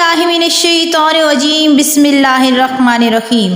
باللہ من الشیطان الرجیم بسم اللہ الرحمن الرحیم۔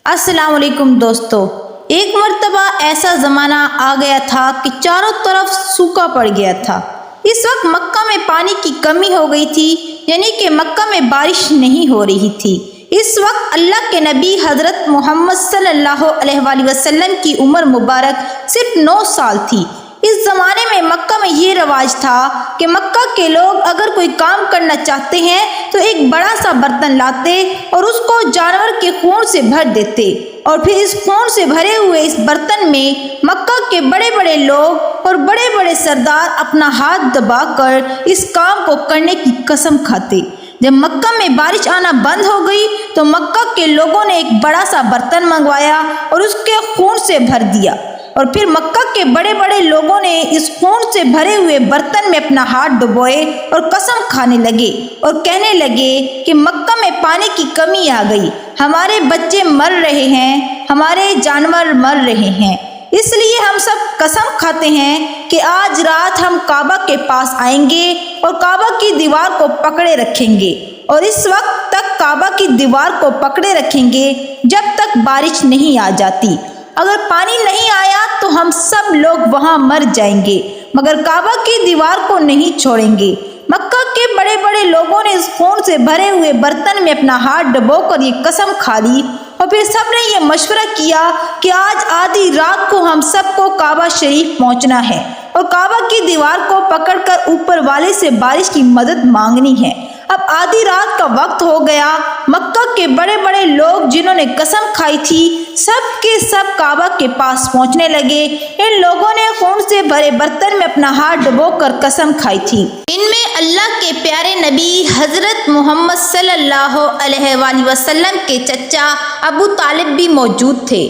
السلام علیکم دوستو، ایک مرتبہ ایسا زمانہ آ گیا تھا کہ چاروں طرف سوکھا پڑ گیا تھا۔ اس وقت مکہ میں پانی کی کمی ہو گئی تھی، یعنی کہ مکہ میں بارش نہیں ہو رہی تھی۔ اس وقت اللہ کے نبی حضرت محمد صلی اللہ علیہ وآلہ وسلم کی عمر مبارک صرف 9 سال تھی۔ اس زمانے میں مکہ میں یہ رواج تھا کہ مکہ کے لوگ اگر کوئی کام کرنا چاہتے ہیں تو ایک بڑا سا برتن لاتے اور اس کو جانور کے خون سے بھر دیتے، اور پھر اس خون سے بھرے ہوئے اس برتن میں مکہ کے بڑے بڑے لوگ اور بڑے بڑے سردار اپنا ہاتھ دبا کر اس کام کو کرنے کی قسم کھاتے۔ جب مکہ میں بارش آنا بند ہو گئی تو مکہ کے لوگوں نے ایک بڑا سا برتن منگوایا اور اس کے خون سے بھر دیا، اور پھر مکہ کے بڑے بڑے لوگوں نے اس خون سے بھرے ہوئے برتن میں اپنا ہاتھ ڈبوئے اور قسم کھانے لگے اور کہنے لگے کہ مکہ میں پانی کی کمی آ گئی، ہمارے بچے مر رہے ہیں، ہمارے جانور مر رہے ہیں، اس لیے ہم سب قسم کھاتے ہیں کہ آج رات ہم کعبہ کے پاس آئیں گے اور کعبہ کی دیوار کو پکڑے رکھیں گے، اور اس وقت تک کعبہ کی دیوار کو پکڑے رکھیں گے جب تک بارش نہیں آ جاتی۔ اگر پانی نہیں آیا تو ہم سب لوگ وہاں مر جائیں گے، مگر کعبہ کی دیوار کو نہیں چھوڑیں گے۔ مکہ کے بڑے بڑے لوگوں نے اس خون سے بھرے ہوئے برتن میں اپنا ہاتھ ڈبو کر یہ قسم کھا لی، اور پھر سب نے یہ مشورہ کیا کہ آج آدھی رات کو ہم سب کو کعبہ شریف پہنچنا ہے اور کعبہ کی دیوار کو پکڑ کر اوپر والے سے بارش کی مدد مانگنی ہے۔ اب آدھی رات کا وقت ہو گیا، مکہ کے بڑے بڑے لوگ جنہوں نے قسم کھائی تھی سب کے سب کعبہ کے پاس پہنچنے لگے۔ ان لوگوں نے خون سے بھرے برتن میں اپنا ہاتھ ڈبو کر قسم کھائی تھی۔ ان میں اللہ کے پیارے نبی حضرت محمد صلی اللہ علیہ وآلہ وسلم کے چچا ابو طالب بھی موجود تھے۔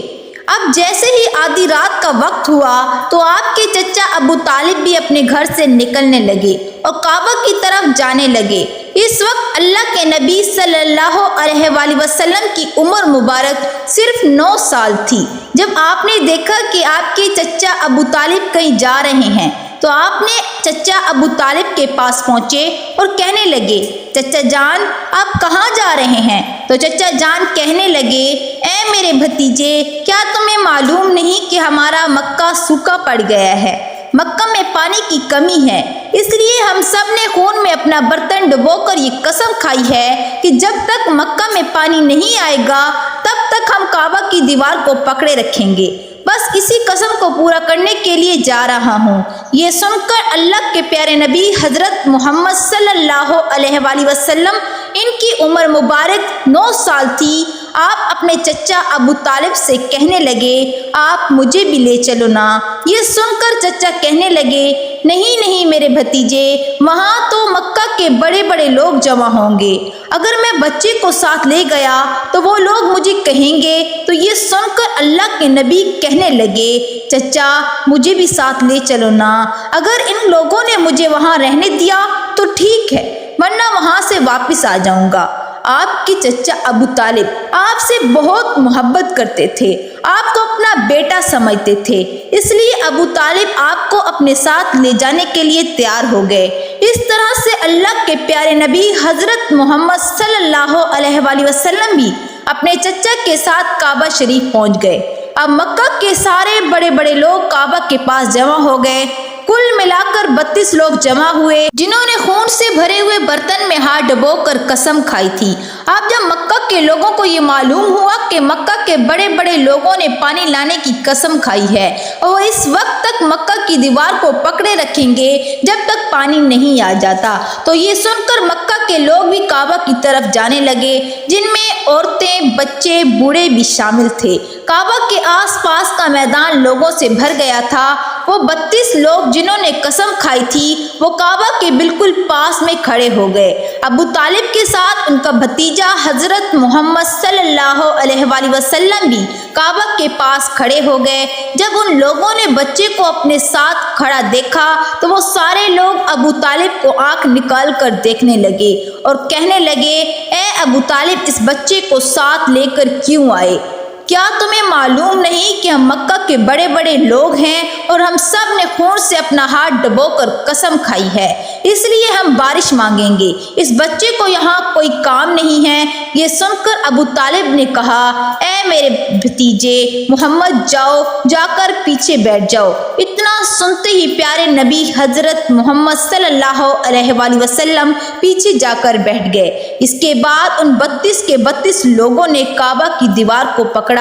اب جیسے ہی آدھی رات کا وقت ہوا تو آپ کے چچا ابو طالب بھی اپنے گھر سے نکلنے لگے اور کعبہ کی طرف جانے لگے۔ اس وقت اللہ کے نبی صلی اللہ علیہ وآلہ وسلم کی عمر مبارک صرف 9 سال تھی۔ جب آپ نے دیکھا کہ آپ کے چچا ابو طالب کہیں جا رہے ہیں تو آپ نے چچا ابو طالب کے پاس پہنچے اور کہنے لگے، چچا جان آپ کہاں جا رہے ہیں؟ تو چچا جان کہنے لگے، اے میرے بھتیجے، کیا تمہیں معلوم نہیں کہ ہمارا مکہ سوکھا پڑ گیا ہے، مکہ میں پانی کی کمی ہے، اس لیے ہم سب نے خون میں اپنا برتن ڈبو کر یہ قسم کھائی ہے کہ جب تک مکہ میں پانی نہیں آئے گا تب تک ہم کعبہ کی دیوار کو پکڑے رکھیں گے، بس اسی قسم کو پورا کرنے کے لیے جا رہا ہوں۔ یہ سن کر اللہ کے پیارے نبی حضرت محمد صلی اللہ علیہ وآلہ وسلم، ان کی عمر مبارک 9 سال تھی، آپ اپنے چچا ابو طالب سے کہنے لگے، آپ مجھے بھی لے چلو نا۔ یہ سن کر چچا کہنے لگے، نہیں نہیں میرے بھتیجے، وہاں تو مکہ کے بڑے بڑے لوگ جمع ہوں گے، اگر میں بچے کو ساتھ لے گیا تو وہ لوگ مجھے کہیں گے۔ تو یہ سن کر اللہ کے نبی کہنے لگے، چچا مجھے بھی ساتھ لے چلو نا، اگر ان لوگوں نے مجھے وہاں رہنے دیا تو ٹھیک ہے، ورنہ وہاں سے واپس آ جاؤں گا۔ آپ کے چچا ابو طالب آپ سے بہت محبت کرتے تھے، آپ کو اپنا بیٹا سمجھتے تھے، اس لیے ابو طالب آپ کو اپنے ساتھ لے جانے کے لیے تیار ہو گئے۔ اس طرح سے اللہ کے پیارے نبی حضرت محمد صلی اللہ علیہ وآلہ وسلم بھی اپنے چچا کے ساتھ کعبہ شریف پہنچ گئے۔ اب مکہ کے سارے بڑے بڑے لوگ کعبہ کے پاس جمع ہو گئے، کل ملا کر 32 لوگ جمع ہوئے جنہوں نے خون سے بھرے ہوئے برتن میں ہاتھ ڈبو کر قسم کھائی تھی۔ اب جب مکہ کے لوگوں کو یہ معلوم ہوا کہ مکہ کے بڑے بڑے لوگوں نے پانی لانے کی قسم کھائی ہے اور وہ اس وقت تک مکہ کی دیوار کو پکڑے رکھیں گے جب تک پانی نہیں آ جاتا، تو یہ سن کر مکہ کے لوگ بھی کعبہ کی طرف جانے لگے، جن میں عورتیں، بچے، بوڑھے بھی شامل تھے۔ کعبہ کے آس پاس کا میدان لوگوں سے بھر گیا تھا۔ وہ 32 لوگ جنہوں نے قسم کھائی تھی وہ کعبہ کے بالکل پاس میں کھڑے ہو گئے۔ ابو طالب کے ساتھ ان کا بھتیجا حضرت محمد صلی اللہ علیہ وآلہ وسلم بھی کعبہ کے پاس کھڑے ہو گئے۔ جب ان لوگوں نے بچے کو اپنے ساتھ کھڑا دیکھا تو وہ سارے لوگ ابو طالب کو آنکھ نکال کر دیکھنے لگے اور کہنے لگے، اے ابو طالب، اس بچے کو ساتھ لے کر کیوں آئے؟ کیا تمہیں معلوم نہیں کہ ہم مکہ کے بڑے بڑے لوگ ہیں اور ہم سب نے خون سے اپنا ہاتھ ڈبو کر قسم کھائی ہے، اس لیے ہم بارش مانگیں گے، اس بچے کو یہاں کوئی کام نہیں ہے۔ یہ سن کر ابو طالب نے کہا، اے میرے بھتیجے محمد، جاؤ جا کر پیچھے بیٹھ جاؤ۔ اتنا سنتے ہی پیارے نبی حضرت محمد صلی اللہ علیہ وآلہ وسلم پیچھے جا کر بیٹھ گئے۔ اس کے بعد ان 32 کے 32 لوگوں نے کعبہ کی دیوار کو پکڑا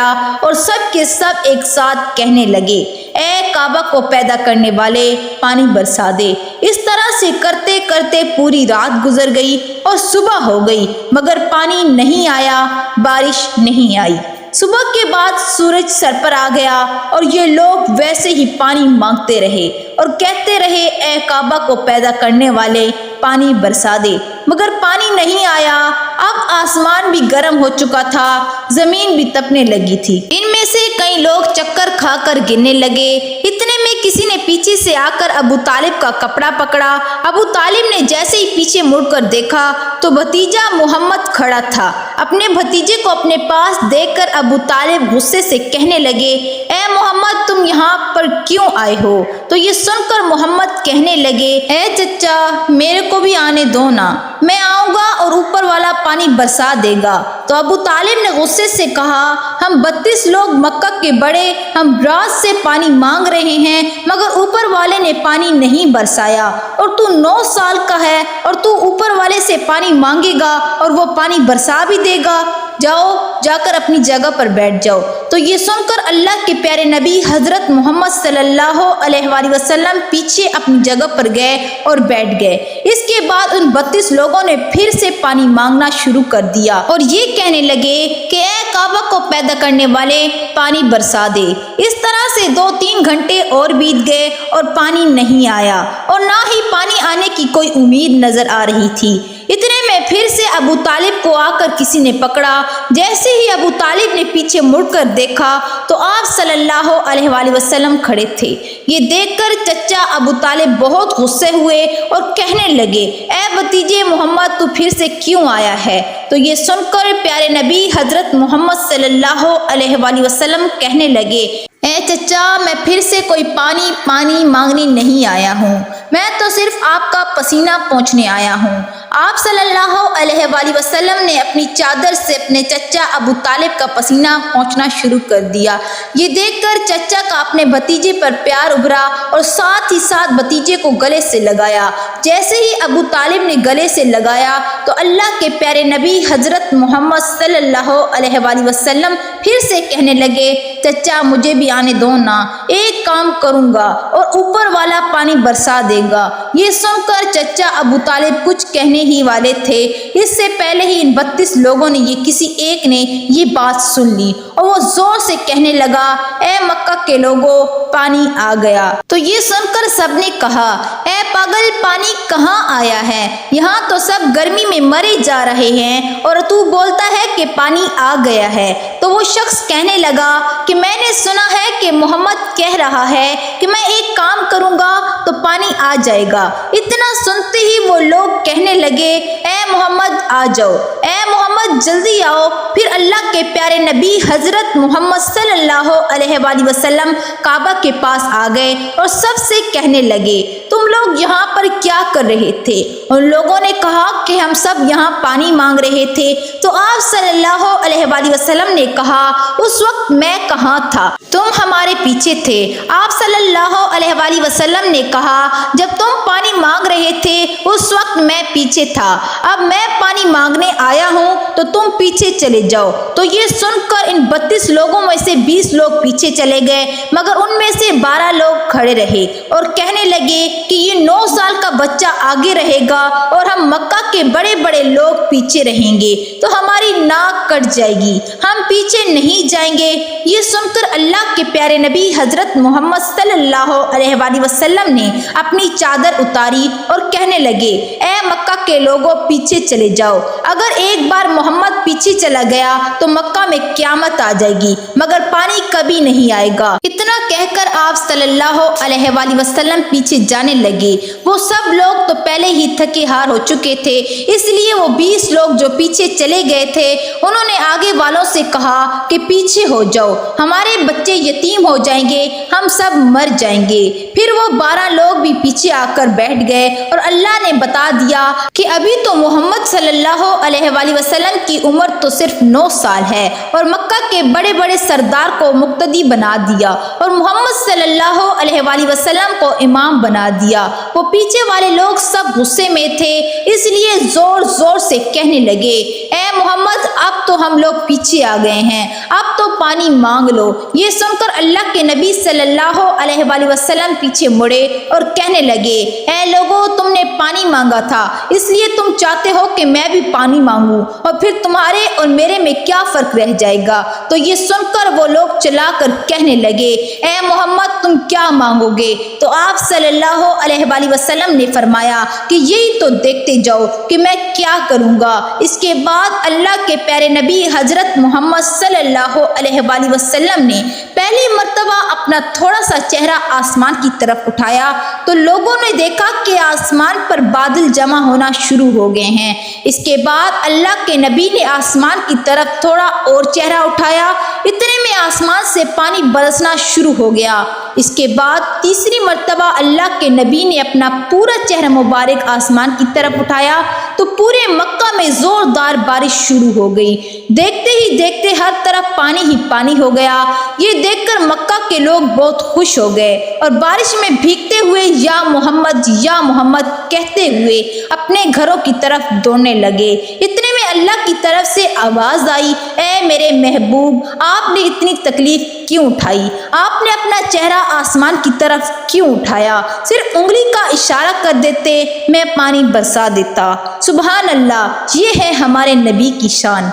اور سب کے سب ایک ساتھ کہنے لگے، اے کعبہ کو پیدا کرنے والے، پانی برسا دے۔ اس طرح سے کرتے کرتے پوری رات گزر گئی اور صبح ہو گئی، مگر پانی نہیں آیا، بارش نہیں آئی۔ صبح کے بعد سورج سر پر آ گیا اور یہ لوگ ویسے ہی پانی مانگتے رہے اور کہتے رہے، اے کعبہ کو پیدا کرنے والے، پانی برسا دے، مگر پانی نہیں آیا۔ اب آسمان بھی گرم ہو چکا تھا، زمین بھی تپنے لگی تھی۔ ان میں سے کئی لوگ چکر کھا کر گرنے لگے۔ اتنے میں کسی نے پیچھے سے آ کر ابو طالب کا کپڑا پکڑا۔ ابو طالب نے جیسے ہی پیچھے مڑ کر دیکھا تو بھتیجا محمد کھڑا تھا۔ اپنے بھتیجے کو اپنے پاس دیکھ کر ابو طالب غصے سے کہنے لگے، اے محمد، تم یہاں پر کیوں آئے ہو؟ تو یہ سن کر محمد کہنے لگے، اے چچا، میرے کو بھی آنے دو نا، میں آؤں گا اور اوپر والا پانی برسا دے گا۔ تو ابو طالب نے غصے سے کہا، ہم 32 لوگ مکہ کے بڑے، ہم رات سے پانی مانگ رہے ہیں مگر اوپر والے نے پانی نہیں برسایا، اور تو 9 سال کا ہے اور تو اوپر والے سے پانی مانگے گا اور وہ پانی برسا بھی دے گا؟ جاؤ جا کر اپنی جگہ پر بیٹھ جاؤ۔ تو یہ سن کر اللہ کے پیارے نبی حضرت محمد صلی اللہ علیہ وآلہ وسلم پیچھے اپنی جگہ پر گئے اور بیٹھ گئے۔ اس کے بعد ان 32 لوگوں نے پھر سے پانی مانگنا شروع کر دیا اور یہ کہنے لگے کہ اے کعبہ کو پیدا کرنے والے، پانی برسا دے۔ اس طرح سے 2-3 گھنٹے اور بیت گئے اور پانی نہیں آیا اور نہ ہی پانی آنے کی کوئی امید نظر آ رہی تھی۔ اتنے میں پھر سے ابو طالب کو آ کر کسی نے پکڑا۔ جیسے ہی ابو طالب نے پیچھے مڑ کر دیکھا تو آپ صلی اللہ علیہ وآلہ وسلم کھڑے تھے۔ یہ دیکھ کر چچا ابو طالب بہت غصے ہوئے اور کہنے لگے، اے بھتیجے محمد، تو پھر سے کیوں آیا ہے؟ تو یہ سن کر پیارے نبی حضرت محمد صلی اللہ علیہ وآلہ وسلم کہنے لگے، اے چچا، میں پھر سے کوئی پانی مانگنے نہیں آیا ہوں، میں تو صرف آپ کا پسینہ پوچھنے آیا ہوں۔ آپ صلی اللہ علیہ وآلہ وسلم نے اپنی چادر سے اپنے چچا ابو طالب کا پسینہ پوچھنا شروع کر دیا۔ یہ دیکھ کر چچا کا اپنے بھتیجے پر پیار ابھرا اور ساتھ ہی ساتھ بھتیجے کو گلے سے لگایا۔ جیسے ہی ابو طالب نے گلے سے لگایا تو اللہ کے پیارے نبی حضرت محمد صلی اللہ علیہ وآلہ وسلم پھر سے کہنے لگے، چچا مجھے بھی آنے دو نا، ایک کام کروں گا اور اوپر والا پانی برسا دے گا۔ یہ سن کر چچا ابو طالب کچھ کہنے ہی والے تھے، اس سے پہلے ہی ان 32 لوگوں نے کسی ایک نے یہ بات سن لی اور وہ زور سے کہنے لگا، اے مکہ کے لوگوں، پانی آ گیا۔ تو یہ سن کر سب نے کہا، اے پاگل، پانی کہاں آیا ہے؟ یہاں تو سب گرمی میں مرے جا رہے ہیں اور تو بولتا ہے کہ پانی آ گیا ہے۔ تو وہ شخص کہنے لگا کہ میں نے سنا ہے کہ محمد کہہ رہا ہے کہ میں ایک کام کروں گا تو پانی آ جائے گا۔ اتنا سنتے ہی وہ لوگ کہنے لگے، اے محمد آ جاؤ، اے محمد جلدی آؤ۔ پھر اللہ کے پیارے نبی حضرت محمد صلی اللہ علیہ وآلہ وسلم کعبہ کے پاس آ گئے اور سب سے کہنے لگے، تم لوگ یہاں پر کیا کر رہے تھے؟ ان لوگوں نے کہا کہ ہم سب یہاں پانی مانگ رہے تھے۔ تو آپ صلی اللہ علیہ وآلہ وسلم نے کہا، اس وقت میں کہاں تھا؟ تم ہمارے پیچھے تھے۔ آپ صلی اللہ علیہ وآلہ وسلم نے کہا، جب تم پانی مانگ رہے تھے اس وقت میں پیچھے تھا، اب میں پانی مانگنے آیا ہوں تو تم پیچھے چلے جاؤ۔ تو یہ سن کر ان 32 لوگوں میں سے 20 لوگ پیچھے چلے گئے، مگر ان میں سے 12 لوگ کھڑے رہے اور کہنے لگے کہ یہ 9 سال کا بچہ آگے رہے گا اور ہم مکہ کے بڑے بڑے لوگ پیچھے رہیں گے تو ہماری ناک کٹ جائے گی، ہم پیچھے نہیں جائیں گے۔ یہ سن کر اللہ کے پیارے نبی حضرت محمد صلی اللہ علیہ وآلہ وسلم نے اپنی چادر اتاری اور کہنے لگے، اے مکہ کے لوگوں، پیچھے چلے جاؤ۔ جاؤ، اگر ایک بار محمد پیچھے چلا گیا تو مکہ میں قیامت آ جائے گی، مگر پانی کبھی نہیں آئے گا۔ اتنا کہہ کر آپ صلی اللہ علیہ وآلہ وسلم پیچھے جانے لگے۔ وہ سب لوگ تو پہلے ہی تھکے ہار ہو چکے تھے، اس لیے وہ 20 لوگ جو پیچھے چلے گئے تھے انہوں نے آگے والوں سے کہا کہ پیچھے ہو جاؤ، ہمارے بچے یتیم ہو جائیں گے، ہم سب مر جائیں گے۔ پھر وہ 12 لوگ بھی پیچھے آ کر بیٹھ گئے اور اللہ نے بتا دیا کہ ابھی تو محمد صلی اللہ علیہ وآلہ وسلم کی عمر تو صرف 9 سال ہے، اور مکہ کے بڑے بڑے سردار کو مقتدی بنا دیا اور محمد صلی اللہ علیہ وآلہ وسلم کو امام بنا دیا۔ وہ پیچھے والے لوگ سب غصے میں تھے، اس لیے زور زور سے کہنے لگے، اے محمد اب تو ہم لوگ پیچھے آ گئے ہیں، اب تو پانی مانگ لو۔ یہ سن کر اللہ کے نبی صلی اللہ علیہ وآلہ وسلم پیچھے مڑے اور کہنے لگے، اے لوگو، تم نے پانی مانگا تھا، اس لیے تم چاہتے ہو کہ میں بھی پانی مانگوں، اور پھر تمہارے اور میرے میں کیا فرق رہ جائے گا؟ تو یہ سن کر وہ لوگ چلا کر کہنے لگے، اے محمد تم کیا مانگو گے؟ تو آپ صلی اللہ علیہ وآلہ وسلم نے فرمایا کہ یہی تو دیکھتے جاؤ کہ میں کیا کروں گا۔ اس کے بعد اللہ کے پیارے نبی حضرت محمد صلی اللہ علیہ وآلہ وسلم نے پہلی مرتبہ اپنا تھوڑا سا چہرہ آسمان کی طرف اٹھایا تو لوگوں نے دیکھا کہ آسمان پر بادل جمع ہونا شروع ہو گئے ہیں۔ اس کے بعد اللہ کے نبی نے آسمان کی طرف تھوڑا اور چہرہ اٹھایا، اتنے میں آسمان سے پانی برسنا شروع ہو گیا۔ اس کے بعد تیسری مرتبہ اللہ کے نبی نے اپنا پورا چہرہ مبارک آسمان کی طرف اٹھایا تو پورے مکہ میں زوردار بارش شروع ہو گئی۔ دیکھتے ہی دیکھتے ہر طرف پانی ہی پانی ہو گیا۔ یہ دیکھ کر مکہ کے لوگ بہت خوش ہو گئے اور بارش میں بھیگتے ہوئے یا محمد کہتے ہوئے اپنے گھروں کی طرف دوڑنے لگے۔ اتنے میں اللہ کی طرف سے آواز آئی، اے میرے محبوب، آپ نے اتنی تکلیف کیوں اٹھائی؟ آپ نے اپنا چہرہ آسمان کی طرف کیوں اٹھایا؟ صرف انگلی کا اشارہ کر دیتے، میں پانی برسا دیتا۔ سبحان اللہ، یہ ہے ہمارے نبی کی شان۔